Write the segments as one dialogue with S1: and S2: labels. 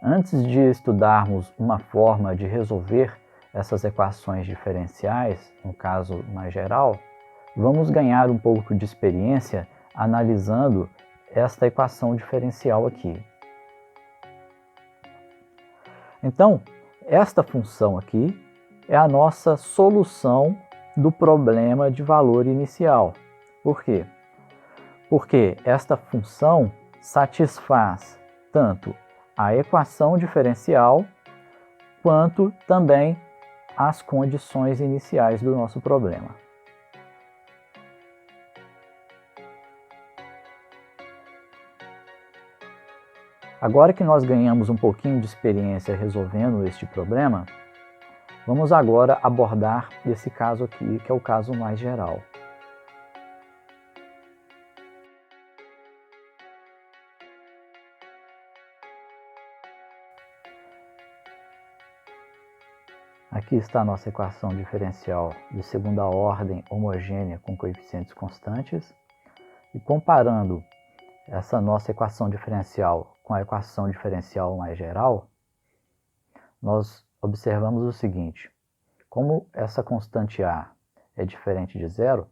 S1: Antes de estudarmos uma forma de resolver essas equações diferenciais, no caso mais geral, vamos ganhar um pouco de experiência analisando esta equação diferencial aqui. Então, esta função aqui é a nossa solução do problema de valor inicial. Por quê? Porque esta função satisfaz tanto a equação diferencial quanto também as condições iniciais do nosso problema. Agora que nós ganhamos um pouquinho de experiência resolvendo este problema, vamos agora abordar esse caso aqui, que é o caso mais geral. Aqui está a nossa equação diferencial de segunda ordem homogênea com coeficientes constantes. E comparando essa nossa equação diferencial com a equação diferencial mais geral, nós observamos o seguinte: como essa constante A é diferente de zero,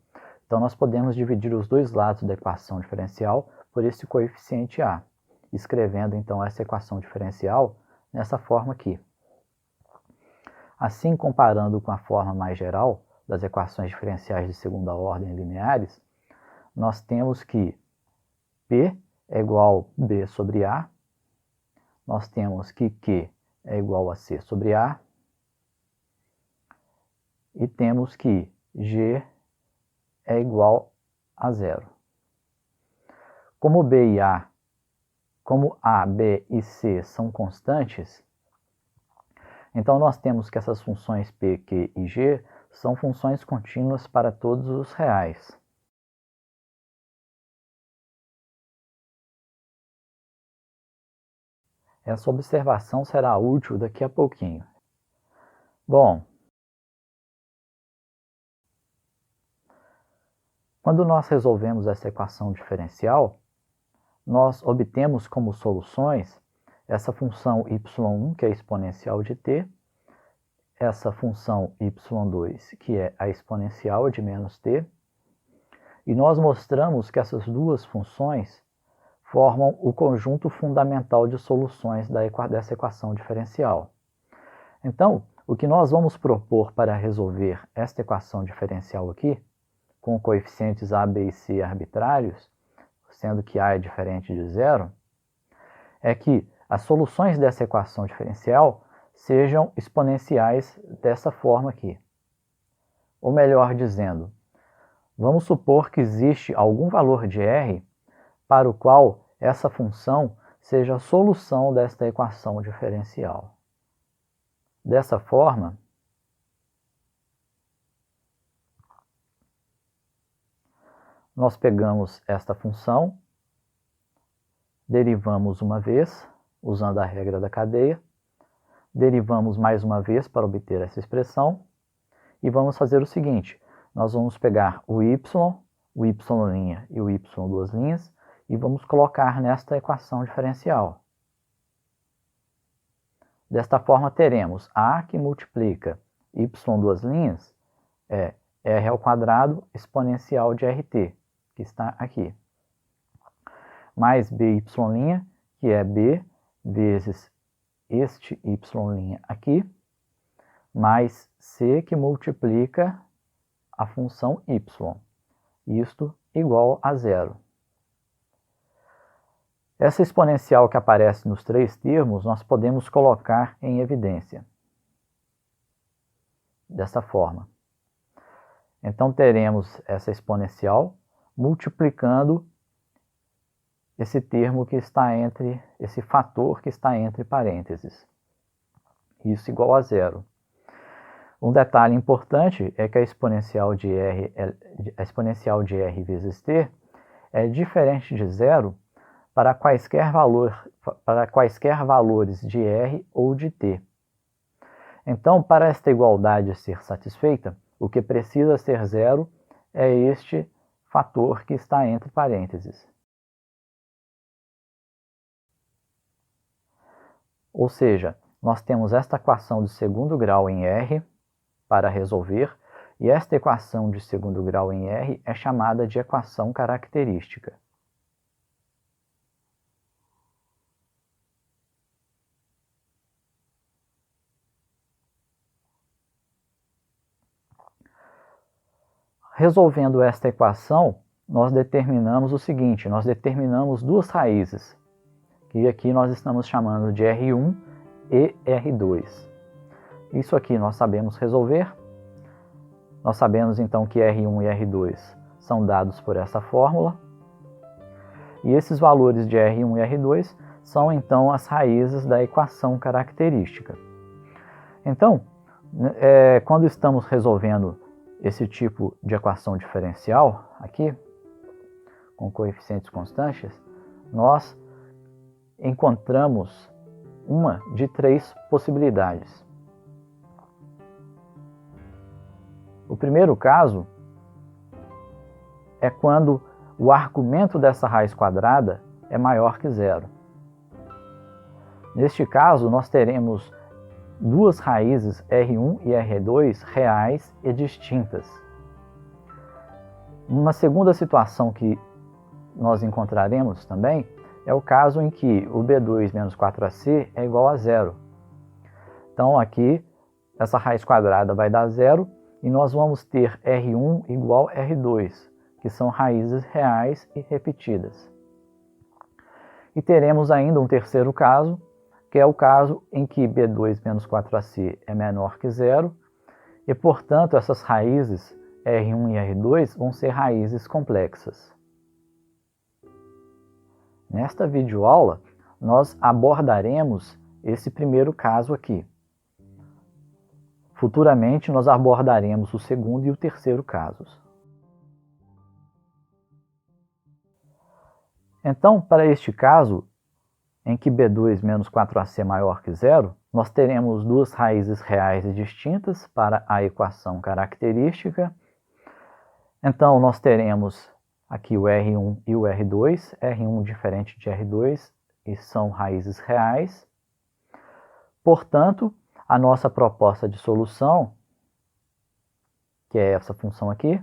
S1: então nós podemos dividir os dois lados da equação diferencial por esse coeficiente A, escrevendo então essa equação diferencial nessa forma aqui. Assim, comparando com a forma mais geral das equações diferenciais de segunda ordem lineares, nós temos que P é igual a B sobre A, nós temos que Q é igual a C sobre A, e temos que G é igual a zero. Como A, B e C são constantes, então nós temos que essas funções P, Q e G são funções contínuas para todos os reais. Essa observação será útil daqui a pouquinho. Bom, quando nós resolvemos essa equação diferencial, nós obtemos como soluções essa função y1, que é a exponencial de t, essa função y2, que é a exponencial de menos t, e nós mostramos que essas duas funções formam o conjunto fundamental de soluções dessa equação diferencial. Então, o que nós vamos propor para resolver esta equação diferencial aqui, com coeficientes a, b e c arbitrários, sendo que a é diferente de zero, é que as soluções dessa equação diferencial sejam exponenciais dessa forma aqui. Ou melhor dizendo, vamos supor que existe algum valor de r para o qual essa função seja a solução desta equação diferencial. Dessa forma, nós pegamos esta função, derivamos uma vez, usando a regra da cadeia, derivamos mais uma vez para obter essa expressão, e vamos fazer o seguinte: nós vamos pegar o y' e o y duas linhas, e vamos colocar nesta equação diferencial. Desta forma, teremos A que multiplica y duas linhas, é r ao quadrado exponencial de rt, que está aqui, mais by', que é b vezes este y' aqui, mais c que multiplica a função y, isto igual a zero. Essa exponencial que aparece nos três termos, nós podemos colocar em evidência dessa forma. Então, teremos essa exponencial multiplicando esse termo que está entre, esse fator que está entre parênteses. Isso igual a zero. Um detalhe importante é que a exponencial de r vezes t é diferente de zero para quaisquer valores de r ou de t. Então, para esta igualdade ser satisfeita, o que precisa ser zero é este fator que está entre parênteses. Ou seja, nós temos esta equação de segundo grau em R para resolver, e esta equação de segundo grau em R é chamada de equação característica. Resolvendo esta equação, nós determinamos o seguinte, nós determinamos duas raízes, que aqui nós estamos chamando de R1 e R2. Isso aqui nós sabemos resolver. Nós sabemos então que R1 e R2 são dados por essa fórmula. E esses valores de R1 e R2 são então as raízes da equação característica. Então, quando estamos resolvendo esse tipo de equação diferencial aqui, com coeficientes constantes, nós encontramos uma de três possibilidades. O primeiro caso é quando o argumento dessa raiz quadrada é maior que zero. Neste caso, nós teremos duas raízes R1 e R2 reais e distintas. Uma segunda situação que nós encontraremos também é o caso em que o B2 menos 4AC é igual a zero. Então aqui, essa raiz quadrada vai dar zero e nós vamos ter R1 igual a R2, que são raízes reais e repetidas. E teremos ainda um terceiro caso, que é o caso em que B2 menos 4AC é menor que zero, e portanto essas raízes R1 e R2 vão ser raízes complexas. Nesta videoaula, nós abordaremos esse primeiro caso aqui. Futuramente, nós abordaremos o segundo e o terceiro casos. Então, para este caso, em que B2 menos 4AC é maior que zero, nós teremos duas raízes reais e distintas para a equação característica. Então, nós teremos aqui o R1 e o R2, R1 diferente de R2, e são raízes reais. Portanto, a nossa proposta de solução, que é essa função aqui,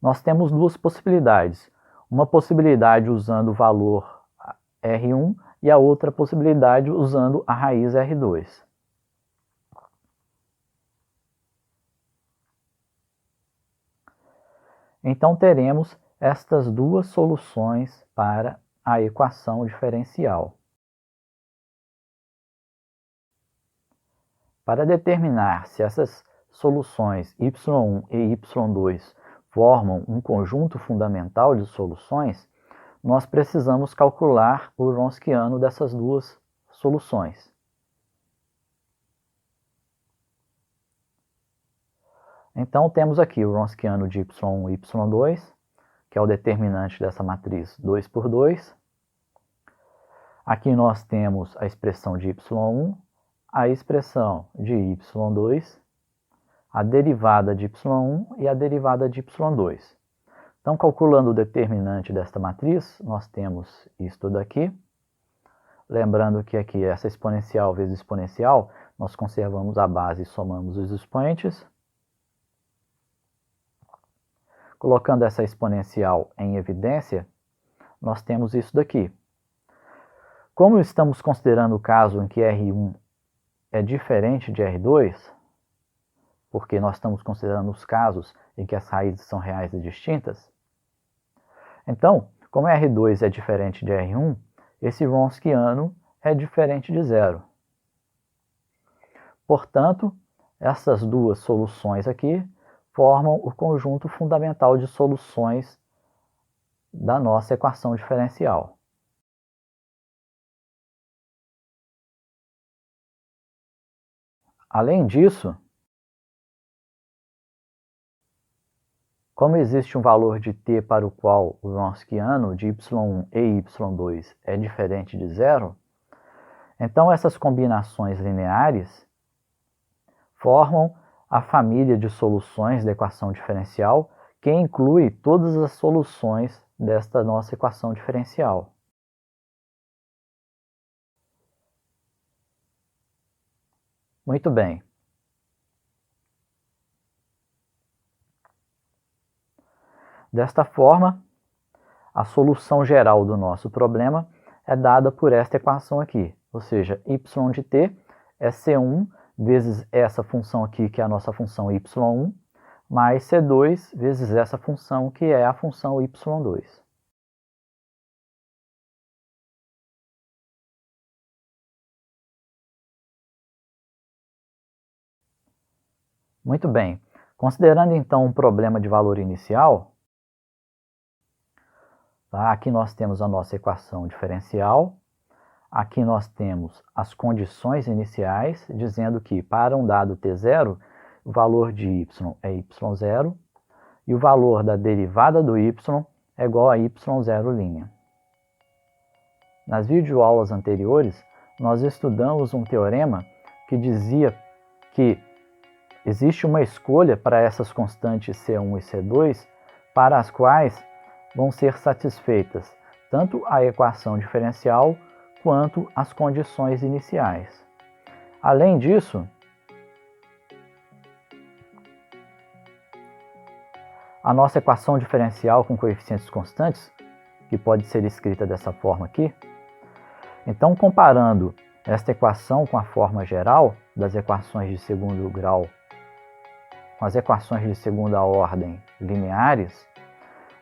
S1: nós temos duas possibilidades. Uma possibilidade usando o valor R1 e a outra possibilidade usando a raiz R2. Então teremos estas duas soluções para a equação diferencial. Para determinar se essas soluções y1 e y2 formam um conjunto fundamental de soluções, nós precisamos calcular o Wronskiano dessas duas soluções. Então temos aqui o Wronskiano de y1 e y2, que é o determinante dessa matriz 2 por 2. Aqui nós temos a expressão de y1, a expressão de y2, a derivada de y1 e a derivada de y2. Então, calculando o determinante desta matriz, nós temos isto daqui. Lembrando que aqui essa exponencial vezes exponencial, nós conservamos a base e somamos os expoentes. Colocando essa exponencial em evidência, nós temos isso daqui. Como estamos considerando o caso em que R1 é diferente de R2, porque nós estamos considerando os casos em que as raízes são reais e distintas, então, como R2 é diferente de R1, esse Wronskiano é diferente de zero. Portanto, essas duas soluções aqui formam o conjunto fundamental de soluções da nossa equação diferencial. Além disso, como existe um valor de t para o qual o Wronskiano de y1 e y2 é diferente de zero, então essas combinações lineares formam a família de soluções da equação diferencial que inclui todas as soluções desta nossa equação diferencial. Muito bem. Desta forma, a solução geral do nosso problema é dada por esta equação aqui, ou seja, y de t é C1 vezes essa função aqui, que é a nossa função y1, mais C2 vezes essa função, que é a função y2. Muito bem. Considerando então um problema de valor inicial, tá? Aqui nós temos a nossa equação diferencial, aqui nós temos as condições iniciais, dizendo que para um dado t0, o valor de y é y0 e o valor da derivada do y é igual a y0'. Nas videoaulas anteriores, nós estudamos um teorema que dizia que existe uma escolha para essas constantes C1 e C2, para as quais vão ser satisfeitas tanto a equação diferencial quanto as condições iniciais. Além disso, a nossa equação diferencial com coeficientes constantes, que pode ser escrita dessa forma aqui, então comparando esta equação com a forma geral das equações de segundo grau com as equações de segunda ordem lineares,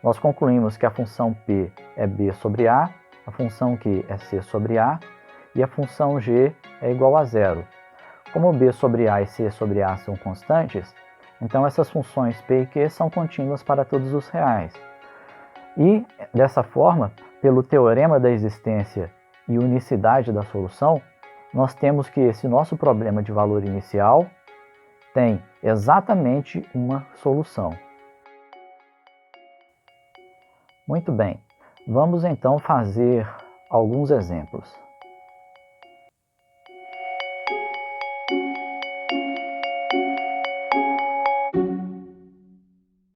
S1: nós concluímos que a função p é b sobre a função q é c sobre a e a função g é igual a zero. Como b sobre a e c sobre a são constantes, então essas funções p e q são contínuas para todos os reais. E, dessa forma, pelo teorema da existência e unicidade da solução, nós temos que esse nosso problema de valor inicial tem exatamente uma solução. Muito bem, vamos então fazer alguns exemplos.